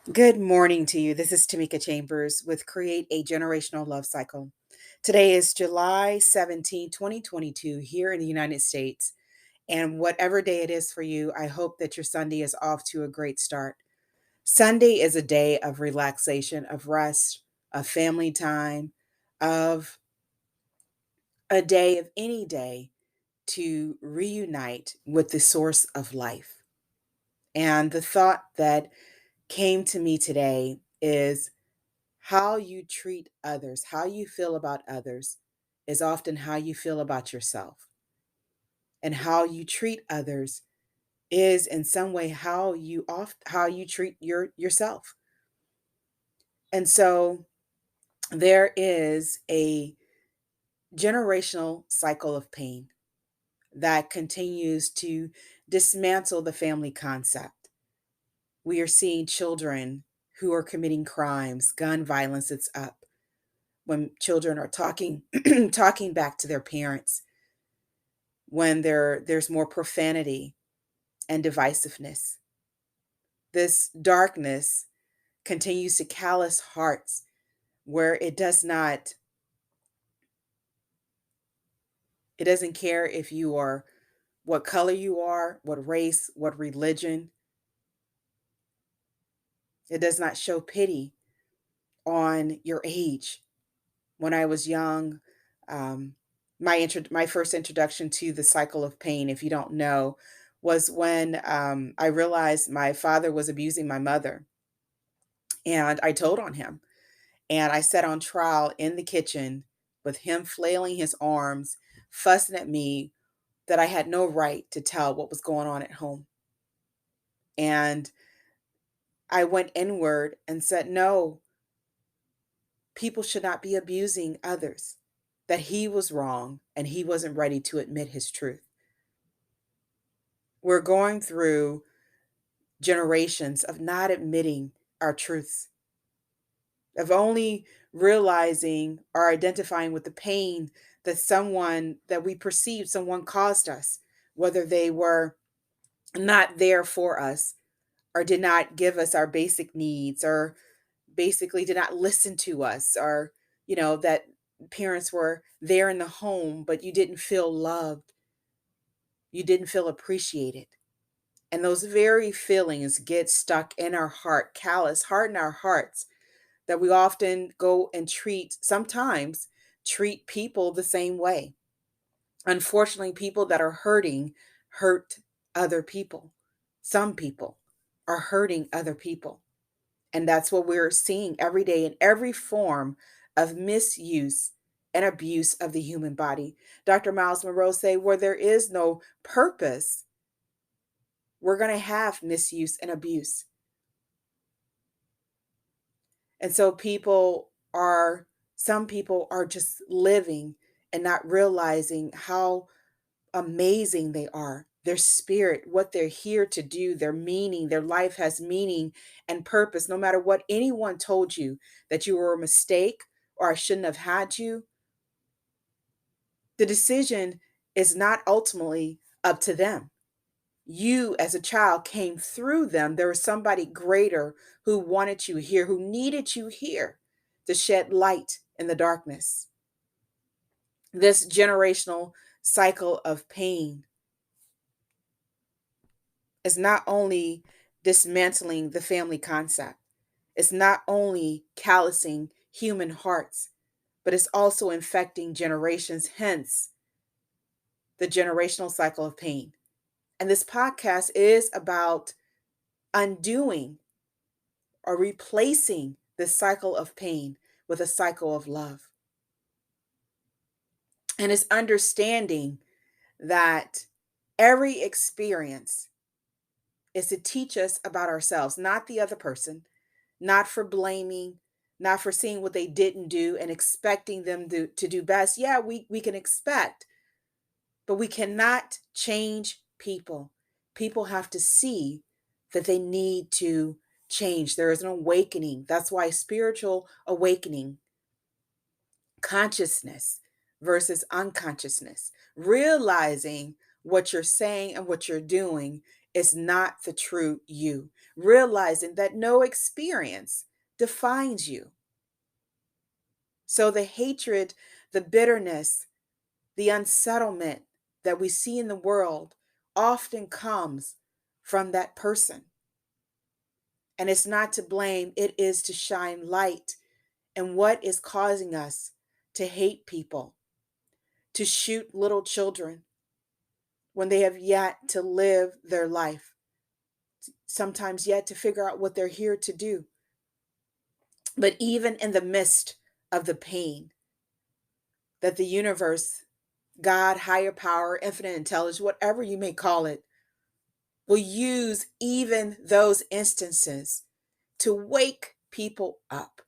Good morning to you. This is Timika Chambers with Create a Generational Love Cycle. Today is July 17, 2022, here in the United States. And whatever day it is for you, I hope that your Sunday is off to a great start. Sunday is a day of relaxation, of rest, of family time, of a day of any day to reunite with the source of life. And the thought that came to me today is how you treat others, how you feel about others is often how you feel about yourself. And how you treat others is in some way how you treat yourself. And so there is a generational cycle of pain that continues to dismantle the family concept. We are seeing children who are committing crimes, gun violence, it's up. When children are talking talking back to their parents, when there's more profanity and divisiveness. This darkness continues to callous hearts where it doesn't care if you are what color you are, what race, what religion. It does not show pity on your age. When I was young, um, my first introduction to the cycle of pain, if you don't know, was when I realized my father was abusing my mother, and I told on him. And I sat on trial in the kitchen with him flailing his arms, fussing at me that I had no right to tell what was going on at home. And I went inward and said, no, people should not be abusing others, that he was wrong and he wasn't ready to admit his truth. We're going through generations of not admitting our truths, of only realizing or identifying with the pain that someone that we perceived someone caused us, whether they were not there for us or did not give us our basic needs or basically did not listen to us, or that parents were there in the home but you didn't feel loved, you didn't feel appreciated. And those very feelings get stuck in our heart, callous, harden our hearts, that we often go and sometimes treat people the same way. Unfortunately, people that are hurting hurt other people. Some people are hurting other people. And that's what we're seeing every day in every form of misuse and abuse of the human body. Dr. Miles Monroe say where there is no purpose, we're going to have misuse and abuse. And so some people are just living and not realizing how amazing they are, their spirit, what they're here to do, their meaning, their life has meaning and purpose. No matter what anyone told you that you were a mistake or I shouldn't have had you, the decision is not ultimately up to them. You as a child came through them. There was somebody greater who wanted you here, who needed you here to shed light in the darkness. This generational cycle of pain is not only dismantling the family concept, it's not only callousing human hearts, but it's also infecting generations, hence the generational cycle of pain. And this podcast is about undoing or replacing the cycle of pain with a cycle of love. And it's understanding that every experience is to teach us about ourselves, not the other person, not for blaming, not for seeing what they didn't do and expecting them to do best. Yeah, we can expect, but we cannot change people. People have to see that they need to change. There is an awakening. That's why spiritual awakening, consciousness versus unconsciousness, realizing what you're saying and what you're doing is not the true you. realizing that no experience defines you. So the hatred, the bitterness, the unsettlement that we see in the world often comes from that person. And it's not to blame, it is to shine light. And what is causing us to hate people, to shoot little children when they have yet to live their life, sometimes yet to figure out what they're here to do. But even in the midst of the pain that the universe, God, higher power, infinite intelligence, whatever you may call it, will use even those instances to wake people up,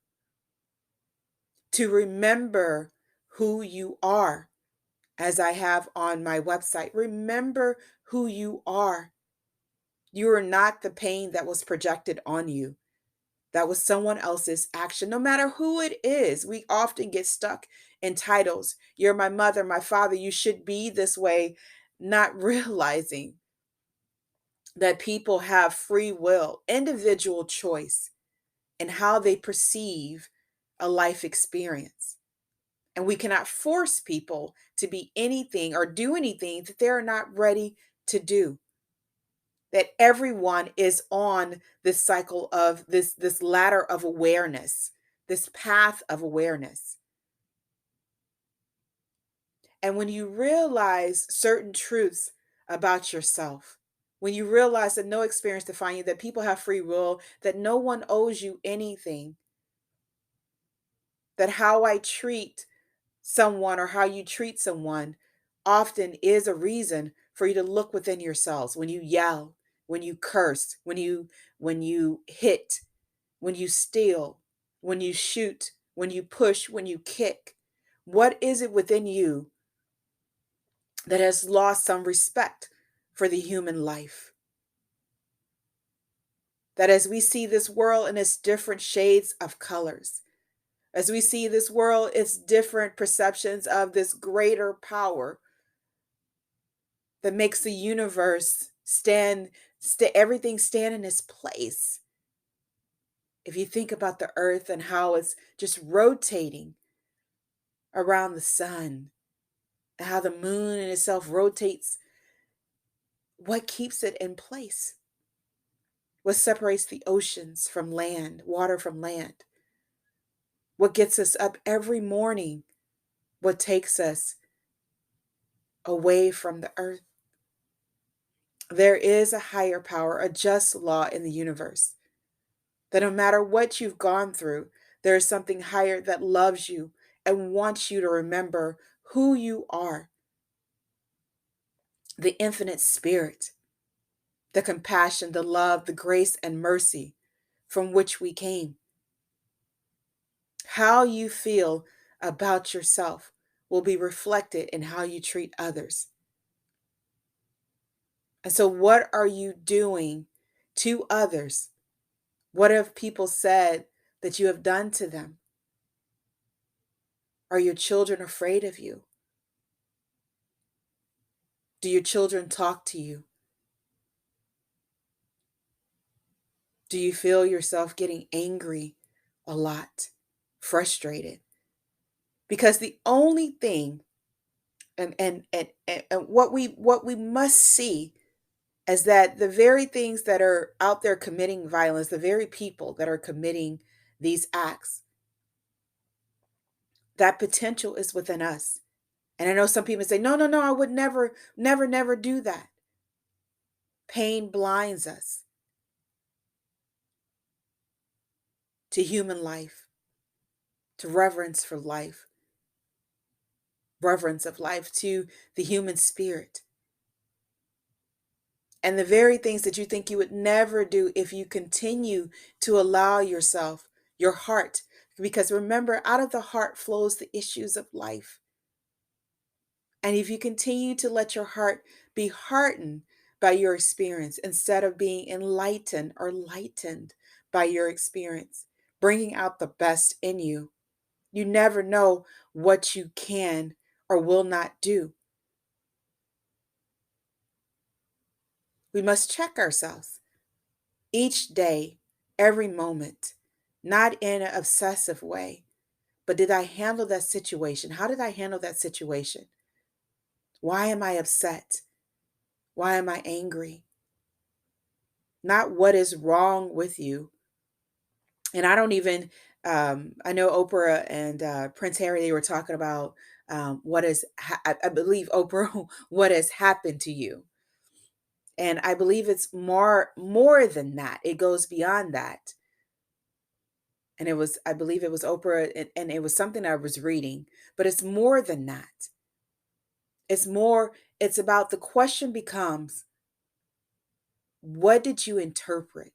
to remember who you are. As I have on my website, remember who you are. You are not the pain that was projected on you. That was someone else's action, no matter who it is. We often get stuck in titles. You're my mother, my father. You should be this way, not realizing that people have free will, individual choice in how they perceive a life experience. And we cannot force people to be anything or do anything that they're not ready to do. That everyone is on this cycle of this ladder of awareness, this path of awareness. And when you realize certain truths about yourself, when you realize that no experience defines you, that people have free will, that no one owes you anything, that how I treat someone or how you treat someone often is a reason for you to look within yourselves. When you yell, when you curse, when you hit, when you steal, when you shoot, when you push, when you kick, what is it within you that has lost some respect for the human life? That as we see this world in its different shades of colors, as we see this world, its different perceptions of this greater power that makes the universe everything stand in its place. If you think about the earth and how it's just rotating around the sun, and how the moon in itself rotates, what keeps it in place? What separates the oceans from land, water from land? What gets us up every morning? What takes us away from the earth? There is a higher power, a just law in the universe, that no matter what you've gone through, there is something higher that loves you and wants you to remember who you are. The infinite spirit, the compassion, the love, the grace, and mercy from which we came. How you feel about yourself will be reflected in how you treat others. And so, what are you doing to others? What have people said that you have done to them? Are your children afraid of you? Do your children talk to you? Do you feel yourself getting angry a lot, frustrated? Because the only thing and what we must see is that the very things that are out there committing violence, the very people that are committing these acts, that potential is within us. And I know some people say, no, no, no, I would never, never, never do that. Pain blinds us to human life, to reverence for life, reverence of life, to the human spirit. And the very things that you think you would never do if you continue to allow yourself, your heart, because remember, out of the heart flows the issues of life. And if you continue to let your heart be hardened by your experience instead of being enlightened or lightened by your experience, bringing out the best in you, you never know what you can or will not do. We must check ourselves. each day, every moment, not in an obsessive way, but did I handle that situation? How did I handle that situation? Why am I upset? Why am I angry? Not what is wrong with you. And I don't even, I know Oprah and Prince Harry, they were talking about what is, I believe Oprah, what has happened to you. And I believe it's more than that. It goes beyond that. And it was, I believe it was Oprah, and it was something I was reading, but it's more than that. It's more, it's about, the question becomes, what did you interpret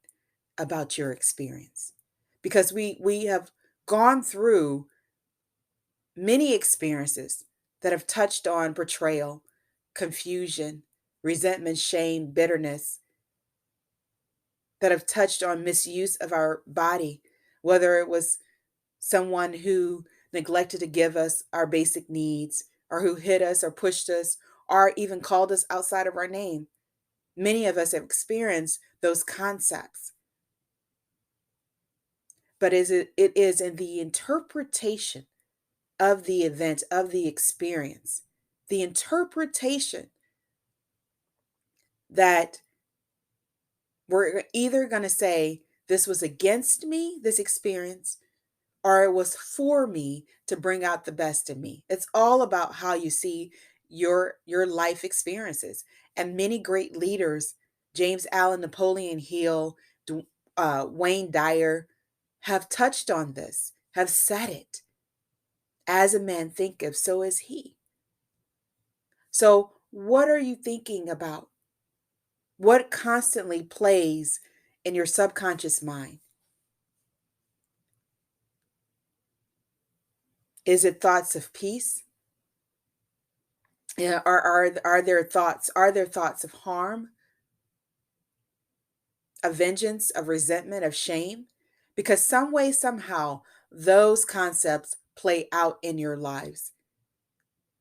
about your experience? Because we have gone through many experiences that have touched on betrayal, confusion, resentment, shame, bitterness, that have touched on misuse of our body, whether it was someone who neglected to give us our basic needs, or who hit us or pushed us, or even called us outside of our name. Many of us have experienced those concepts. But it is in the interpretation of the event, of the experience, the interpretation, that we're either going to say this was against me, this experience, or it was for me to bring out the best in me. It's all about how you see your life experiences. And many great leaders, James Allen, Napoleon Hill, Wayne Dyer, have touched on this, have said it. As a man thinketh, so is he. So, what are you thinking about? What constantly plays in your subconscious mind? Is it thoughts of peace? Yeah, are there thoughts of harm, of vengeance, of resentment, of shame? Because some way, somehow, those concepts play out in your lives.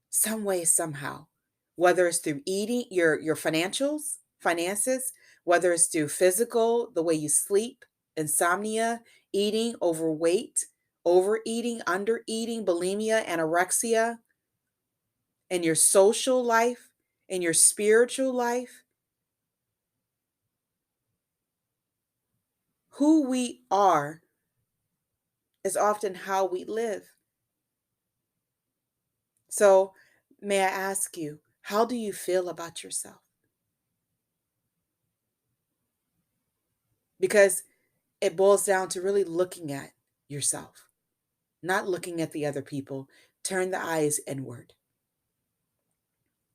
Some way, somehow. Whether it's through eating, your finances, whether it's through physical, the way you sleep, insomnia, eating, overweight, overeating, undereating, bulimia, anorexia, in your social life, in your spiritual life. Who we are is often how we live. So, may I ask you, how do you feel about yourself? Because it boils down to really looking at yourself, not looking at the other people. Turn the eyes inward.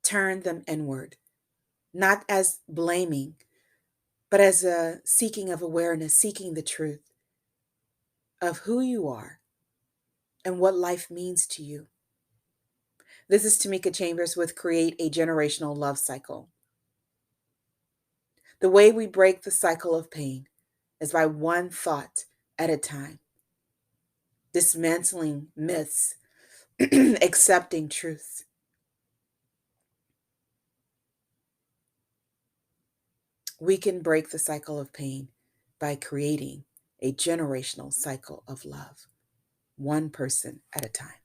Turn them inward, not as blaming, but as a seeking of awareness, seeking the truth of who you are and what life means to you. This is Timika Chambers with Create a Generational Love Cycle. The way we break the cycle of pain is by one thought at a time, dismantling myths, accepting truths. We can break the cycle of pain by creating a generational cycle of love, one person at a time.